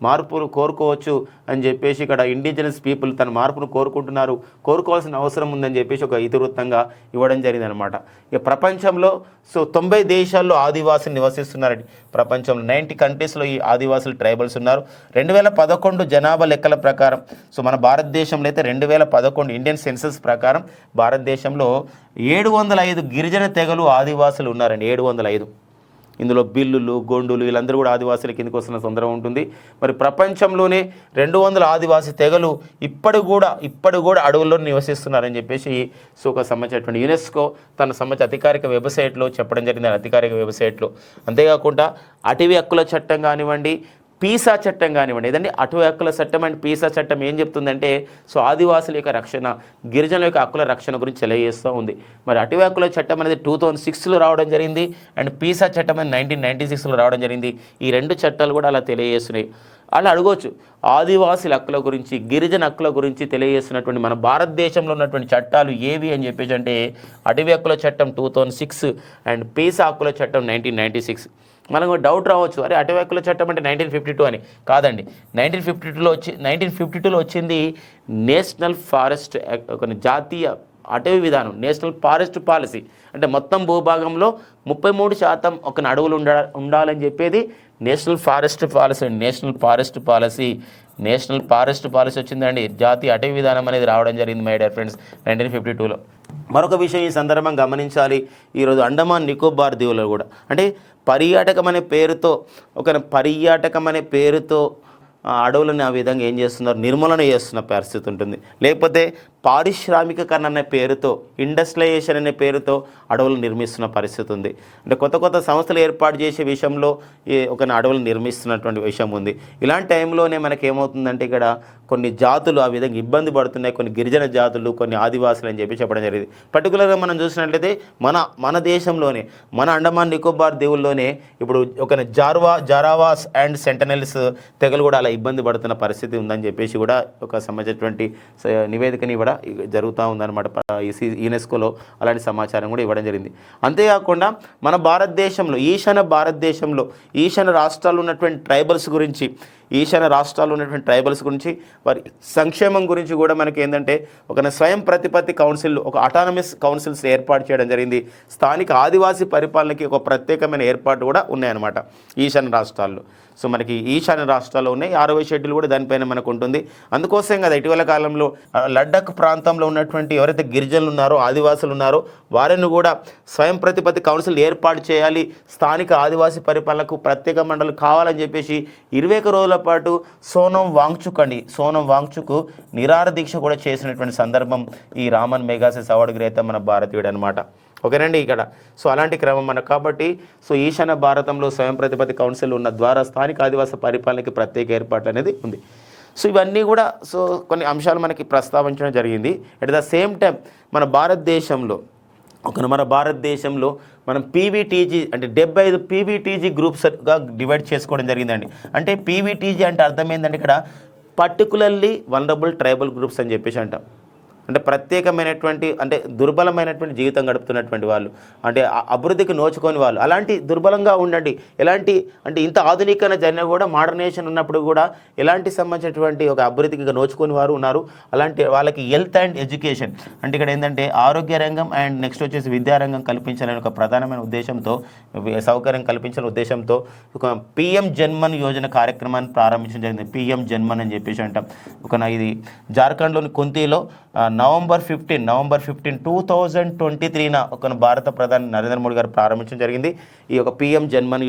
మార్పును కోరుకోవచ్చు అని చెప్పేసి ఇక్కడ ఇండిజినస్ పీపుల్ తన మార్పును కోరుకోవాల్సిన అవసరం ఉందని చెప్పేసి ఒక ఇతివృత్తంగా ఇవ్వడం జరిగింది అనమాట. ఇక ప్రపంచంలో 90 దేశాల్లో ఆదివాసులు నివసిస్తున్నారండి. ప్రపంచంలో 90 కంట్రీస్లో ఈ ఆదివాసులు ట్రైబల్స్ ఉన్నారు. 2011 జనాభా లెక్కల ప్రకారం మన భారతదేశంలో అయితే 2011 ఇండియన్ సెన్సస్ ప్రకారం భారతదేశంలో 705 గిరిజన తెగలు ఆదివాసులు ఉన్నారండి. 705. ఇందులో బిల్లులు, గొండులు వీళ్ళందరూ కూడా ఆదివాసుల కిందకి వస్తున్న సందర్భం ఉంటుంది. మరి ప్రపంచంలోనే 200 ఆదివాసీ తెగలు ఇప్పటి కూడా అడవుల్లో నివసిస్తున్నారని చెప్పేసి ఒక సంబంధించినటువంటి యునెస్కో తన సంబంధించిన అధికారిక వెబ్సైట్లో చెప్పడం జరిగింది. అధికారిక వెబ్సైట్లో అంతేకాకుండా అటవీ హక్కుల చట్టం కానివ్వండి, పీసా చట్టం కానివ్వండి, ఏదండి అటవీ హక్కుల చట్టం అండ్ పీసా చట్టం ఏం చెప్తుందంటే ఆదివాసుల యొక్క రక్షణ, గిరిజనుల యొక్క హక్కుల రక్షణ గురించి తెలియజేస్తూ ఉంది. మరి అటవీ హక్కుల చట్టం అనేది 2006లో రావడం జరిగింది అండ్ పీసా చట్టం అనేది 1996లో రావడం జరిగింది. ఈ 2 చట్టాలు కూడా అలా తెలియజేస్తున్నాయి. అలా అడగవచ్చు ఆదివాసుల హక్కుల గురించి, గిరిజన హక్కుల గురించి తెలియజేస్తున్నటువంటి మన భారతదేశంలో ఉన్నటువంటి చట్టాలు ఏవి అని చెప్పేసి అంటే అటవీ హక్కుల చట్టం 2006 అండ్ పీసా హక్కుల చట్టం 1996. మనకు డౌట్ రావచ్చు, అరే అటవీ హక్కుల చట్టం అంటే 1952 అని. కాదండి, 1952లో వచ్చింది నేషనల్ ఫారెస్ట్ ఒక జాతీయ అటవీ విధానం, నేషనల్ ఫారెస్ట్ పాలసీ. అంటే మొత్తం భూభాగంలో 33% ఒక అడవులు ఉండాలని చెప్పేది నేషనల్ ఫారెస్ట్ పాలసీ వచ్చిందండి. జాతీయ అటవీ విధానం అనేది రావడం జరిగింది మై డియర్ ఫ్రెండ్స్ 1952లో. మరొక విషయం ఈ సందర్భంగా గమనించాలి, ఈరోజు అండమాన్ నికోబార్ దీవులు కూడా అంటే పర్యాటకం అనే పేరుతో అడవులను ఆ విధంగా ఏం చేస్తున్నారు, నిర్మూలన చేస్తున్న పరిస్థితి ఉంటుంది. లేకపోతే పారిశ్రామికీకరణ అనే పేరుతో, ఇండస్ట్రియలైజేషన్ అనే పేరుతో అడవులు నిర్మిస్తున్న పరిస్థితి ఉంది. అంటే కొత్త సంస్థలు ఏర్పాటు చేసే విషయంలో అడవులు నిర్మిస్తున్నటువంటి విషయం ఉంది. ఇలాంటి టైంలోనే మనకి ఏమవుతుందంటే ఇక్కడ కొన్ని జాతులు ఆ విధంగా ఇబ్బంది పడుతున్నాయి, కొన్ని గిరిజన జాతులు, కొన్ని ఆదివాసులు అని చెప్పడం జరిగింది. పర్టికులర్గా మనం చూసినట్లయితే మన దేశంలోనే, మన అండమాన్ నికోబార్ దీవుల్లోనే ఇప్పుడు జారావాస్ అండ్ సెంటనెల్స్ తెగలు కూడా అలా ఇబ్బంది పడుతున్న పరిస్థితి ఉందని చెప్పేసి కూడా ఒక సంబంధించినటువంటి నివేదికని కూడా జరుగుతూ ఉందన్నమాట. యునెస్కోలో అలాంటి సమాచారం కూడా ఇవ్వడం జరిగింది. అంతేకాకుండా మన భారతదేశంలో ఈశాన్య రాష్ట్రాల్లో ఉన్నటువంటి ట్రైబల్స్ గురించి వారి సంక్షేమం గురించి కూడా మనకి ఏంటంటే ఒక స్వయం ప్రతిపత్తి కౌన్సిల్, ఒక అటానమస్ కౌన్సిల్స్ ఏర్పాటు చేయడం జరిగింది. స్థానిక ఆదివాసీ పరిపాలనకి ఒక ప్రత్యేకమైన ఏర్పాటు కూడా ఉన్నాయన్నమాట ఈశాన్య రాష్ట్రాల్లో. మనకి ఈశాన్య రాష్ట్రాల్లో ఉన్నాయి. 6వ షెడ్యూల్ కూడా దానిపైన మనకు ఉంటుంది. అందుకోసం కదా ఇటీవల కాలంలో లడ్డాఖ్ ప్రాంతంలో ఉన్నటువంటి ఎవరైతే గిరిజనులు ఉన్నారో, ఆదివాసులు ఉన్నారో వారిని కూడా స్వయం ప్రతిపత్తి కౌన్సిల్ ఏర్పాటు చేయాలి, స్థానిక ఆదివాసీ పరిపాలనకు ప్రత్యేక మండలి కావాలని చెప్పేసి 21 రోజుల పాటు సోనం వాంగ్చుక్ నిరాహార దీక్ష కూడా చేసినటువంటి సందర్భం ఈ రామన్ మెగాసెస్ అవార్డు గ్రహీత మన భారతీయుడు అనమాట. ఓకేనండి ఇక్కడ అలాంటి క్రమం మనకు కాబట్టి ఈశాన్య భారతంలో స్వయం ప్రతిపత్తి కౌన్సిల్ ఉన్న ద్వారా స్థానిక ఆదివాసీ పరిపాలనకి ప్రత్యేక ఏర్పాట్లు అనేది ఉంది. ఇవన్నీ కూడా కొన్ని అంశాలు మనకి ప్రస్తావించడం జరిగింది. అట్ ద సేమ్ టైం మన భారతదేశంలో మనం పీవీటీజీ అంటే 75 పీవీటీజీ గ్రూప్స్గా డివైడ్ చేసుకోవడం జరిగిందండి. అంటే పీవీటీజీ అంటే అర్థం ఏంటంటే ఇక్కడ పర్టికులర్లీ వల్నరబుల్ ట్రైబల్ గ్రూప్స్ అని చెప్పేసి అంటాం. అంటే ప్రత్యేకమైనటువంటి అంటే దుర్బలమైనటువంటి జీవితం గడుపుతున్నటువంటి వాళ్ళు, అంటే అభివృద్ధికి నోచుకొని వాళ్ళు, అలాంటి దుర్బలంగా ఉండండి. ఎలాంటి అంటే ఇంత ఆధునీకరణ జరిగినా కూడా, మోడర్నైజేషన్ ఉన్నప్పుడు కూడా ఎలాంటి సంబంధించినటువంటి ఒక అభివృద్ధికి నోచుకొని వారు ఉన్నారు. అలాంటి వాళ్ళకి హెల్త్ అండ్ ఎడ్యుకేషన్ అంటే ఇక్కడ ఏంటంటే ఆరోగ్య రంగం అండ్ నెక్స్ట్ వచ్చేసి విద్యారంగం కల్పించాలని ఒక ప్రధానమైన ఉద్దేశంతో, సౌకర్యం కల్పించాలనే ఉద్దేశంతో ఒక పిఎం జన్మన్ యోజన కార్యక్రమాన్ని ప్రారంభించడం జరిగింది. పిఎం జన్మన్ అని చెప్పేసి అంటాం. ఇది జార్ఖండ్లోని కుంతీలో నవంబర్ 15, 2023 ఒక భారత ప్రధాని నరేంద్ర మోడీ గారు ప్రారంభించడం జరిగింది ఈ యొక్క పిఎం జన్మన్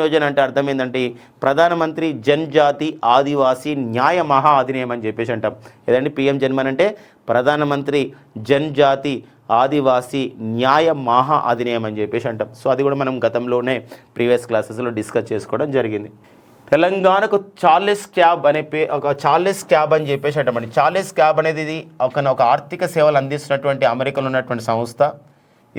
యోజన. అంటే అర్థం ఏంటంటే ప్రధానమంత్రి జన్జాతి ఆదివాసీ న్యాయ మహా అధినియం అని చెప్పేసి అంటాం. ఏదండి పిఎం జన్మన్ అంటే ప్రధానమంత్రి జన్జాతి ఆదివాసీ న్యాయ మహా అధినియం అని చెప్పేసి అంటాం. అది కూడా మనం గతంలోనే ప్రీవియస్ క్లాసెస్లో డిస్కస్ చేసుకోవడం జరిగింది. తెలంగాణకు చార్లెస్ క్యాబ్ అని చెప్పేసి అంటామండి. చార్లెస్ క్యాబ్ అనేది ఇది ఒక ఆర్థిక సేవలు అందిస్తున్నటువంటి అమెరికాలో ఉన్నటువంటి సంస్థ.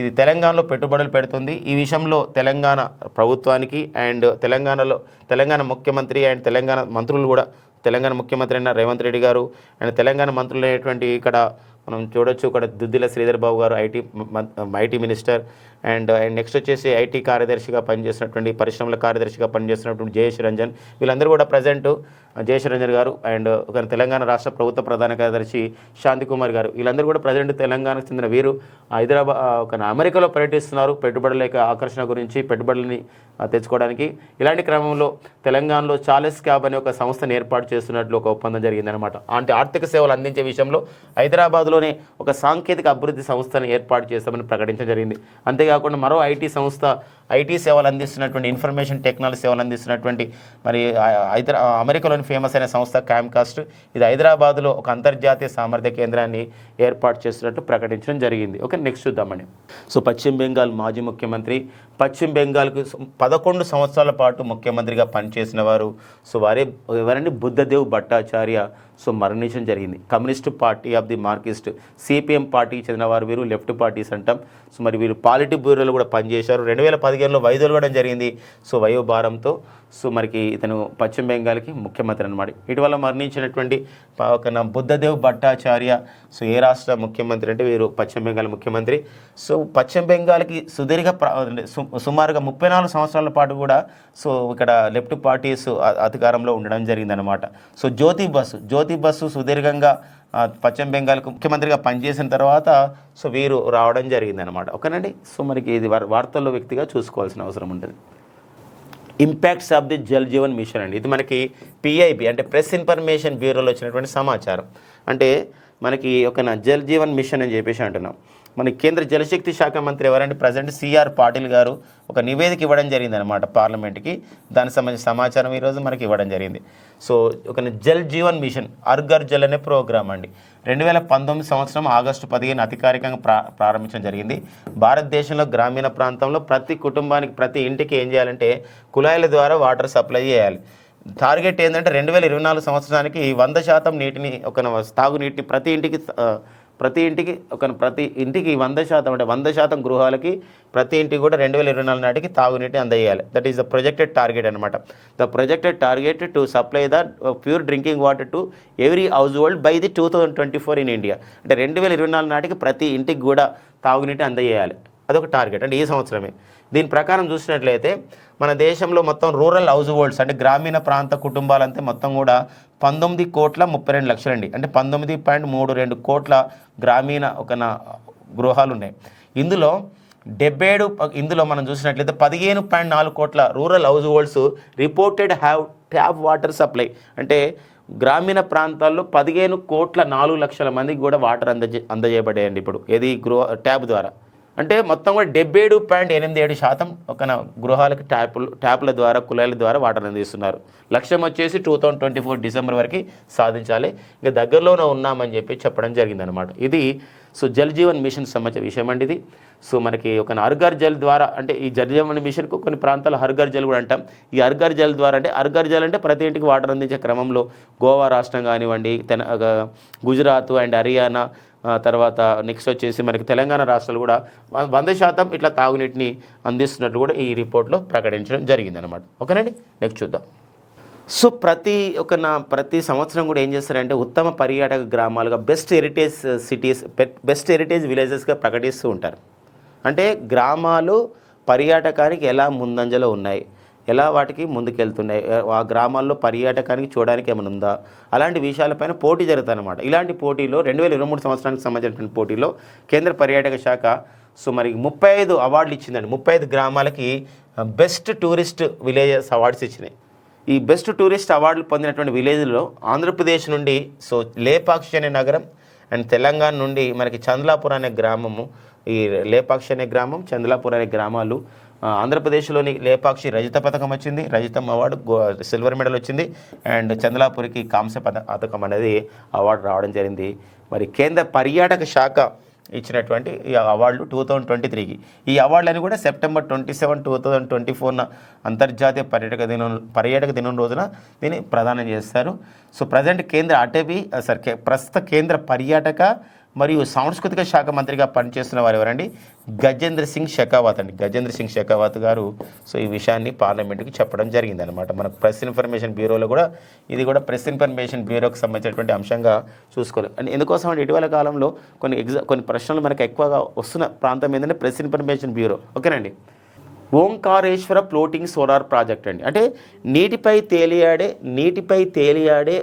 ఇది తెలంగాణలో పెట్టుబడులు పెడుతుంది. ఈ విషయంలో తెలంగాణ ప్రభుత్వానికి అండ్ తెలంగాణ ముఖ్యమంత్రి అండ్ తెలంగాణ మంత్రులు కూడా, తెలంగాణ ముఖ్యమంత్రి అయిన రేవంత్ రెడ్డి గారు అండ్ తెలంగాణ మంత్రులు అయినటువంటి ఇక్కడ మనం చూడొచ్చు, ఇక్కడ దుద్దిల శ్రీధర్ బాబు గారు ఐటీ మినిస్టర్ అండ్ నెక్స్ట్ వచ్చేసి ఐటీ కార్యదర్శిగా పనిచేసినటువంటి, పరిశ్రమల కార్యదర్శిగా పనిచేసినటువంటి జయేష్ రంజన్, వీళ్ళందరూ కూడా ప్రజెంట్ జయేష్ రంజన్ గారు అండ్ ఒక తెలంగాణ రాష్ట్ర ప్రభుత్వ ప్రధాన కార్యదర్శి శాంతి కుమార్ గారు, వీళ్ళందరూ కూడా ప్రజెంట్ తెలంగాణకు చెందిన వీరు హైదరాబాద్ ఒక అమెరికాలో పర్యటిస్తున్నారు పెట్టుబడుల ఆకర్షణ గురించి, పెట్టుబడులని తెచ్చుకోవడానికి. ఇలాంటి క్రమంలో తెలంగాణలో చార్లెస్ క్యాబ్ అనే ఒక సంస్థను ఏర్పాటు చేస్తున్నట్లు ఒక ఒప్పందం జరిగిందనమాట. అంటే ఆర్థిక సేవలు అందించే విషయంలో హైదరాబాద్లోనే ఒక సాంకేతిక అభివృద్ధి సంస్థను ఏర్పాటు చేస్తామని ప్రకటించడం జరిగింది. అంతేకాకుండా మరో ఐటీ సంస్థ, ఐటీ సేవలు అందిస్తున్నటువంటి, ఇన్ఫర్మేషన్ టెక్నాలజీ సేవలు అందిస్తున్నటువంటి మరి అమెరికాలోని ఫేమస్ అయిన సంస్థ క్యామ్కాస్ట్, ఇది హైదరాబాద్లో ఒక అంతర్జాతీయ సామర్థ్య కేంద్రాన్ని ఏర్పాటు చేస్తున్నట్టు ప్రకటించడం జరిగింది. ఓకే, నెక్స్ట్ చూద్దామండి. సో పశ్చిమ బెంగాల్ మాజీ ముఖ్యమంత్రి, పశ్చిమ బెంగాల్కు 11 సంవత్సరాల పాటు ముఖ్యమంత్రిగా పనిచేసిన వారు, సో ఎవరండి, బుద్ధదేవ్ భట్టాచార్య సో మరణించడం జరిగింది. Communist party of the Marxist, CPM పార్టీకి చెందిన వారు వీరు, లెఫ్ట్ పార్టీస్ అంటాం. సో మరి వీరు పాలిటీ బ్యూరోలో కూడా పనిచేశారు. 2015లో వైదొలగడం జరిగింది సో వయోభారంతో. సో మరికి ఇతను పశ్చిమ బెంగాల్కి ముఖ్యమంత్రి అనమాట. ఇటీవల మరణించినటువంటి ఒక బుద్ధదేవ్ భట్టాచార్య సో ఏ రాష్ట్ర ముఖ్యమంత్రి అంటే వీరు పశ్చిమ బెంగాల్ ముఖ్యమంత్రి. సో పశ్చిమ బెంగాల్కి సుమారుగా 34 సంవత్సరాల పాటు కూడా సో ఇక్కడ లెఫ్ట్ పార్టీస్ అధికారంలో ఉండడం జరిగిందనమాట. సో జ్యోతి బస్సు సుదీర్ఘంగా పశ్చిమ బెంగాల్కు ముఖ్యమంత్రిగా పనిచేసిన తర్వాత సో వీరు రావడం జరిగిందనమాట. ఓకేనండి. సో మనకి ఇది వార్తల్లో వ్యక్తిగా చూసుకోవాల్సిన అవసరం ఉంటుంది. Impacts of the Jal Jeevan mission అండి, ఇది మనకి పిఐబి అంటే ప్రెస్ ఇన్ఫర్మేషన్ బ్యూరోలో వచ్చినటువంటి సమాచారం. అంటే మనకి ఒక జల్ జీవన్ మిషన్ అని చెప్పేసి అంటున్నాం. మన కేంద్ర జలశక్తి శాఖ మంత్రి ఎవరంటే ప్రజెంట్ సిఆర్ పాటిల్ గారు ఒక నివేదిక ఇవ్వడం జరిగింది అనమాట పార్లమెంట్కి. దానికి సంబంధించిన సమాచారం ఈరోజు మనకి ఇవ్వడం జరిగింది. సో ఒక జల్ జీవన్ మిషన్ హర్ జల్ అనే ప్రోగ్రామ్ అండి 2019 సంవత్సరం ఆగస్టు 15 అధికారికంగా ప్రారంభించడం జరిగింది. భారతదేశంలో గ్రామీణ ప్రాంతంలో ప్రతి కుటుంబానికి, ప్రతి ఇంటికి ఏం చేయాలంటే కుళాయిల ద్వారా వాటర్ సప్లై చేయాలి. టార్గెట్ ఏంటంటే 2024 సంవత్సరానికి 100% నీటిని, తాగునీటిని ప్రతి ఇంటికి 100% అంటే 100% గృహాలకి ప్రతి ఇంటికి కూడా 2024 నాటికి తాగునీటిని అందజేయాలి. That is the projected target అనమాట. The projected target to supply the pure drinking water to every household by the 2024 in India. అంటే 2024 నాటికి ప్రతి ఇంటికి కూడా తాగునీటి అందజేయాలి. అదొక టార్గెట్ అంటే ఈ సంవత్సరమే. దీని ప్రకారం చూసినట్లయితే మన దేశంలో మొత్తం రూరల్ హౌస్ హోల్డ్స్ అంటే గ్రామీణ ప్రాంత కుటుంబాలంటే మొత్తం కూడా 19,32,00,000 అండి. అంటే 19.32 కోట్ల గ్రామీణ గృహాలు ఉన్నాయి. ఇందులో మనం చూసినట్లయితే 15.4 కోట్ల rural house holds reported have tap water supply. అంటే గ్రామీణ ప్రాంతాల్లో 15,04,00,000 మందికి కూడా వాటర్ అందజేయబడేయండి ఇప్పుడు ఏది ట్యాప్ ద్వారా. అంటే మొత్తం కూడా 77.87% గృహాలకి ట్యాపుల ద్వారా, కుళాయిల ద్వారా వాటర్ అందిస్తున్నారు. లక్ష్యం వచ్చేసి 2024 డిసెంబర్ వరకు సాధించాలి. ఇంకా దగ్గరలోనే ఉన్నామని చెప్పడం జరిగిందనమాట. ఇది సో జల్ జీవన్ మిషన్ సంబంధించిన విషయం అండి ఇది. సో మనకి హర్ ఘర్ జల్ ద్వారా అంటే ఈ జల్ జీవన్ మిషన్కు కొన్ని ప్రాంతాలు హర్ ఘర్ జల్ కూడా అంటాం. ఈ హర్ ఘర్ జల్ ద్వారా అంటే హర్ ఘర్ జల్ అంటే ప్రతి ఇంటికి వాటర్ అందించే క్రమంలో గోవా రాష్ట్రం కానివ్వండి, గుజరాత్ అండ్ హర్యానా, తర్వాత నెక్స్ట్ వచ్చేసి మనకి తెలంగాణ రాష్ట్రాలు కూడా 100% ఇట్లా తాగునీటిని అందిస్తున్నట్లు కూడా ఈ రిపోర్ట్లో ప్రకటించడం జరిగిందనమాట. ఓకేనండి, నెక్స్ట్ చూద్దాం. సో ప్రతి సంవత్సరం కూడా ఏం చేస్తారంటే ఉత్తమ పర్యాటక గ్రామాలుగా best heritage cities, best heritage విలేజెస్గా ప్రకటిస్తూ ఉంటారు. అంటే గ్రామాలు పర్యాటకానికి ఎలా ముందంజలో ఉన్నాయి, ఎలా వాటికి ముందుకెళ్తున్నాయి, ఆ గ్రామాల్లో పర్యాటకానికి చూడడానికి ఏమైనా ఉందా, అలాంటి విషయాలపైన పోటీ జరుగుతుంది అనమాట. ఇలాంటి పోటీలో 2023 సంవత్సరానికి సంబంధించినటువంటి పోటీలో కేంద్ర పర్యాటక శాఖ సో మరి 35 అవార్డులు ఇచ్చిందండి. 35 గ్రామాలకి బెస్ట్ టూరిస్ట్ విలేజెస్ అవార్డ్స్ ఇచ్చినాయి. ఈ బెస్ట్ టూరిస్ట్ అవార్డులు పొందినటువంటి విలేజ్లో ఆంధ్రప్రదేశ్ నుండి సో లేపాక్షి అనే నగరం అండ్ తెలంగాణ నుండి మనకి చంద్లాపూర్ అనే గ్రామము, ఈ లేపాక్షి అనే గ్రామం, చంద్లాపూర్ అనే గ్రామాలు. ఆంధ్రప్రదేశ్లోని లేపాక్షి రజత పథకం వచ్చింది, రజతం అవార్డు, సిల్వర్ మెడల్ వచ్చింది. అండ్ చంద్లాపూర్కి కాంస్య పథకం అనేది అవార్డు రావడం జరిగింది. మరి కేంద్ర పర్యాటక శాఖ ఇచ్చినటువంటి ఈ అవార్డులు 2023కి. ఈ అవార్డులని కూడా సెప్టెంబర్ 27, 2024 అంతర్జాతీయ పర్యాటక దినం రోజున దీన్ని ప్రదానం చేస్తారు. సో ప్రజెంట్ ప్రస్తుత కేంద్ర పర్యాటక మరియు సాంస్కృతిక శాఖ మంత్రిగా పనిచేస్తున్న వారు ఎవరండి? గజేంద్ర సింగ్ షెకావత్ అండి. గజేంద్ర సింగ్ షెకావత్ గారు సో ఈ విషయాన్ని పార్లమెంటుకి చెప్పడం జరిగిందనమాట. మనకు ప్రెస్ ఇన్ఫర్మేషన్ బ్యూరోలో కూడా ఇది కూడా ప్రెస్ ఇన్ఫర్మేషన్ బ్యూరోకి సంబంధించినటువంటి అంశంగా చూసుకోవాలి. అండ్ ఎందుకోసం అంటే ఇటీవల కాలంలో కొన్ని ప్రశ్నలు మనకు ఎక్కువగా వస్తున్న ప్రాంతం ఏంటంటే ప్రెస్ ఇన్ఫర్మేషన్ బ్యూరో. ఓకేనండి. ఓంకారేశ్వర ఫ్లోటింగ్ సోలార్ ప్రాజెక్ట్ అండి. అంటే నీటిపై తేలియాడే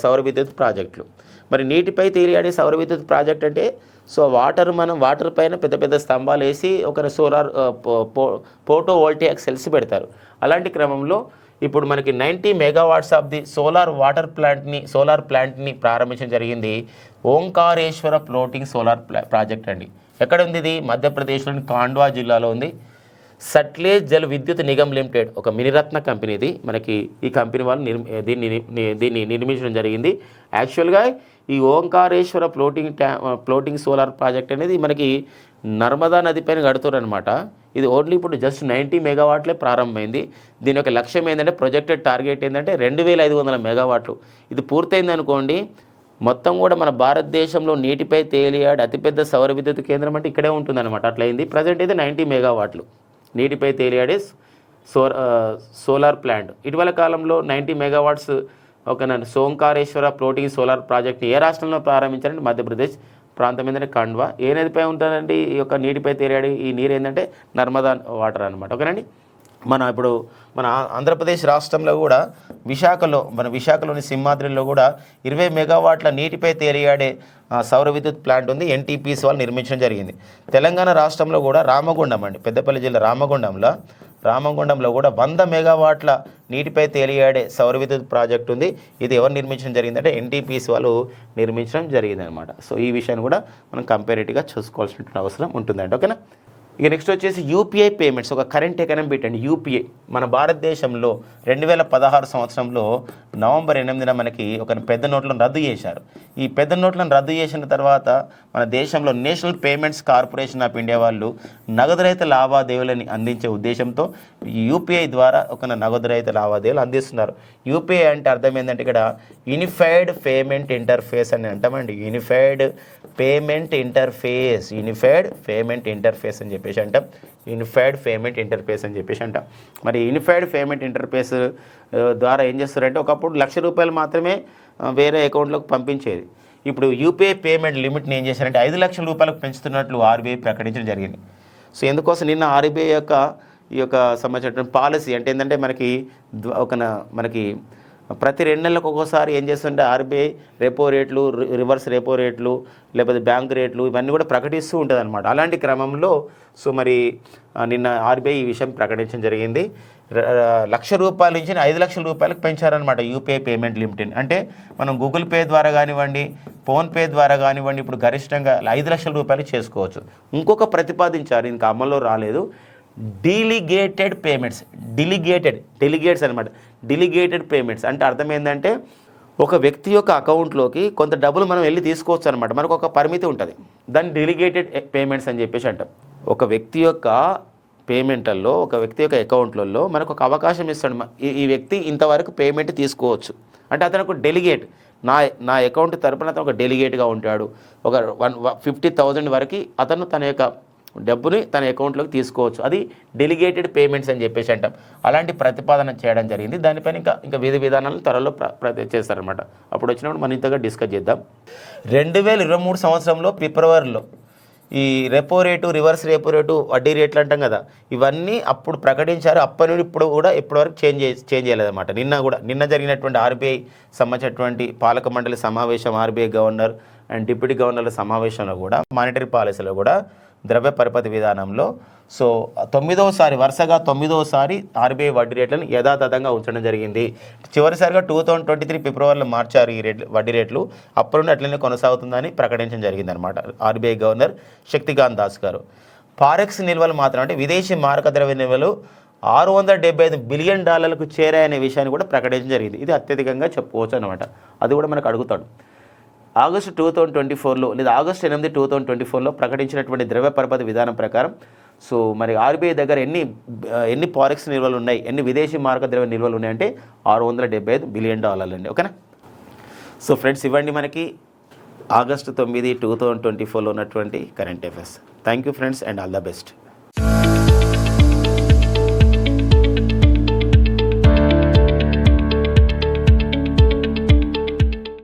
సౌర విద్యుత్ ప్రాజెక్టులు. మరి నీటిపై తేలియాడే సౌర విద్యుత్ ప్రాజెక్ట్ అంటే సో వాటర్ పైన పెద్ద పెద్ద స్తంభాలు వేసి ఒక సోలార్ ఫోటో వోల్టాయిక్ సెల్స్ పెడతారు. అలాంటి క్రమంలో ఇప్పుడు మనకి 90 మెగావాట్స్ ఆఫ్ ది సోలార్ ప్లాంట్ని ప్రారంభించడం జరిగింది. ఓంకారేశ్వర ఫ్లోటింగ్ సోలార్ ప్రాజెక్ట్ అండి. ఎక్కడ ఉంది ఇది? మధ్యప్రదేశ్లోని కాండ్వా జిల్లాలో ఉంది. సట్లేజ్ జల్ విద్యుత్ నిగమ్ లిమిటెడ్ ఒక మినిరత్న కంపెనీ ఇది. మనకి ఈ కంపెనీ వాళ్ళు దీన్ని నిర్మించడం జరిగింది. యాక్చువల్గా ఈ ఓంకారేశ్వర ఫ్లోటింగ్ సోలార్ ప్రాజెక్ట్ అనేది మనకి నర్మదా నది పైన కడుతున్నారనమాట. ఇది ఓన్లీ ఇప్పుడు జస్ట్ 90 మెగావాట్లే ప్రారంభమైంది. దీని యొక్క లక్ష్యం ఏంటంటే ప్రొజెక్టెడ్ టార్గెట్ ఏంటంటే 2500 మెగావాట్లు. ఇది పూర్తయింది అనుకోండి, మొత్తం కూడా మన భారతదేశంలో నీటిపై తేలియాడే అతిపెద్ద సౌర విద్యుత్ కేంద్రం అంటే ఇక్కడే ఉంటుందన్నమాట. అట్లయింది. ప్రజెంట్ అయితే 90 మెగావాట్లు నీటిపై తేలియాడే సోలార్ ప్లాంట్. ఇటీవల కాలంలో 90 మెగావాట్స్ ఒక ఓంకారేశ్వర ఫ్లోటింగ్ సోలార్ ప్రాజెక్ట్ ఏ రాష్ట్రంలో ప్రారంభించారంటే మధ్యప్రదేశ్ ప్రాంతం ఏంటంటే ఖండ్వా. ఏ నదిపై ఉంటుందండి ఈ యొక్క నీటిపై తేలియాడే ఈ నీరు ఏంటంటే నర్మదా వాటర్ అనమాట. ఓకేనండి. మన ఆంధ్రప్రదేశ్ రాష్ట్రంలో కూడా విశాఖలోని సింహాద్రిలో కూడా 20 మెగావాట్ల నీటిపై తేలియాడే సౌర విద్యుత్ ప్లాంట్ ఉంది. ఎన్టీపీసీ వాళ్ళు నిర్మించడం జరిగింది. తెలంగాణ రాష్ట్రంలో కూడా రామగుండం అండి, పెద్దపల్లి జిల్లా రామగుండంలో కూడా 100 మెగావాట్ల నీటిపై తేలియాడే సౌర విద్యుత్ ప్రాజెక్ట్ ఉంది. ఇది ఎవరు నిర్మించడం జరిగిందంటే ఎన్టీపీసీ వాళ్ళు నిర్మించడం జరిగింది అనమాట. సో ఈ విషయాన్ని కూడా మనం కంపారిటివ్గా చూసుకోవాల్సిన అవసరం ఉంటుందండి. ఓకేనా. ఇక నెక్స్ట్ వచ్చేసి యూపీఐ పేమెంట్స్, ఒక కరెంట్ ఎకనామీ అండి. యూపీఐ మన భారతదేశంలో 2016 సంవత్సరంలో నవంబర్ 8న మనకి ఒక పెద్ద నోట్లను రద్దు చేశారు. ఈ పెద్ద నోట్లను రద్దు చేసిన తర్వాత మన దేశంలో national payments corporation of India వాళ్ళు నగదు రహిత లావాదేవీలని అందించే ఉద్దేశంతో యూపీఐ ద్వారా ఒక నగదు రహిత లావాదేవీలు అందిస్తున్నారు. యూపీఐ అంటే అర్థం ఏంటంటే ఇక్కడ యూనిఫైడ్ పేమెంట్ ఇంటర్ఫేస్ అని అంటామండి. యూనిఫైడ్ పేమెంట్ ఇంటర్ఫేస్ అని చెప్పేసి అంటాం. యూనిఫైడ్ పేమెంట్ ఇంటర్ఫేస్ అని చెప్పేసి అంటాం. మరి యూనిఫైడ్ పేమెంట్ ఇంటర్ఫేస్ ద్వారా ఏం చేస్తారంటే ఒకప్పుడు ₹1,00,000 మాత్రమే వేరే అకౌంట్లోకి పంపించేది. ఇప్పుడు యూపీఐ పేమెంట్ లిమిట్ని ఏం చేశారంటే ₹5,00,000 పెంచుతున్నట్లు ఆర్బీఐ ప్రకటించడం జరిగింది. సో ఎందుకోసం నిన్న ఆర్బీఐ ఈ యొక్క సంబంధించినటువంటి పాలసీ అంటే ఏంటంటే మనకి ప్రతి 2 నెలలకు ఒక్కోసారి ఏం చేస్తుంటే ఆర్బీఐ రెపో రేట్లు, రివర్స్ రెపో రేట్లు, లేకపోతే బ్యాంక్ రేట్లు ఇవన్నీ కూడా ప్రకటిస్తూ ఉంటుంది అనమాట. అలాంటి క్రమంలో సో మరి నిన్న ఆర్బీఐ ఈ విషయం ప్రకటించడం జరిగింది. ₹1,00,000 నుంచి ₹5,00,000 పెంచారనమాట యూపీఐ పేమెంట్ లిమిట్ని. అంటే మనం గూగుల్ పే ద్వారా కానివ్వండి, ఫోన్పే ద్వారా కానివ్వండి ఇప్పుడు గరిష్టంగా ₹5,00,000 చేసుకోవచ్చు. ఇంకొక ప్రతిపాదించారు, ఇంకా అమల్లో రాలేదు, డెలిగేటెడ్ పేమెంట్స్. డెలిగేట్స్ అనమాట. డెలిగేటెడ్ పేమెంట్స్ అంటే అర్థం ఏంటంటే ఒక వ్యక్తి యొక్క అకౌంట్లోకి కొంత డబ్బులు మనం వెళ్ళి తీసుకోవచ్చు అనమాట. మనకు ఒక పరిమితి ఉంటుంది. దాన్ని డెలిగేటెడ్ పేమెంట్స్ అని చెప్పేసి అంటాం. ఒక వ్యక్తి యొక్క పేమెంట్లలో, ఒక వ్యక్తి యొక్క అకౌంట్లలో మనకు ఒక అవకాశం ఇస్తాడు. ఈ వ్యక్తి ఇంతవరకు పేమెంట్ తీసుకోవచ్చు అంటే అతను ఒక డెలిగేట్. నా అకౌంట్ తరపున అతను ఒక డెలిగేట్గా ఉంటాడు. ఒక 50,000 వరకు అతను తన యొక్క డబ్బుని తన అకౌంట్లోకి తీసుకోవచ్చు. అది డెలిగేటెడ్ పేమెంట్స్ అని చెప్పేసి అంటాం. అలాంటి ప్రతిపాదన చేయడం జరిగింది. దానిపైన ఇంకా విధి విధానాలను త్వరలో చేస్తారనమాట. అప్పుడు వచ్చినప్పుడు మనం ఇంతగా డిస్కస్ చేద్దాం. 2023 సంవత్సరంలో ఫిబ్రవరిలో ఈ repo rate, reverse repo rate, వడ్డీ రేట్లు అంటాం కదా, ఇవన్నీ అప్పుడు ప్రకటించారు. అప్పటి నుండి ఇప్పటివరకు చేంజ్ చేయలేదన్నమాట. నిన్న జరిగినటువంటి ఆర్బీఐ సంబంధించినటువంటి పాలక మండలి సమావేశం, ఆర్బీఐ గవర్నర్ అండ్ డిప్యూటీ గవర్నర్ల సమావేశంలో కూడా మానిటరీ పాలసీలో కూడా ద్రవ్య పరపతి విధానంలో సో వరుసగా 9వ ఆర్బీఐ వడ్డీ రేట్లను యథాతథంగా ఉంచడం జరిగింది. చివరిసారిగా 2023 ఫిబ్రవరిలో మార్చారు ఈ వడ్డీ రేట్లు. అప్పుడు నుండి అట్లనే కొనసాగుతుందని ప్రకటించడం జరిగింది అనమాట ఆర్బీఐ గవర్నర్ శక్తికాంత్ దాస్ గారు. ఫారెక్స్ నిల్వలు మాత్రం అంటే విదేశీ మారక ద్రవ్య నిల్వలు $675 బిలియన్ చేరాయనే విషయాన్ని కూడా ప్రకటించడం జరిగింది. ఇది అత్యధికంగా చెప్పుకోవచ్చు అనమాట. అది కూడా మనకు అడుగుతాడు. ఆగస్టు 2024లో లేదా ఆగస్టు 8, 2024లో ప్రకటించినటువంటి ద్రవ్య పరపతి విధానం ప్రకారం సో మరి ఆర్బీఐ దగ్గర ఎన్ని ఫారెక్స్ నిల్వలు ఉన్నాయి, ఎన్ని విదేశీ మారక ద్రవ్య నిల్వలు ఉన్నాయంటే $675 బిలియన్ అండి. ఓకేనా. సో ఫ్రెండ్స్ ఇవ్వండి మనకి ఆగస్టు 9, 2024లో ఉన్నటువంటి current affairs. Thank you friends and all the best.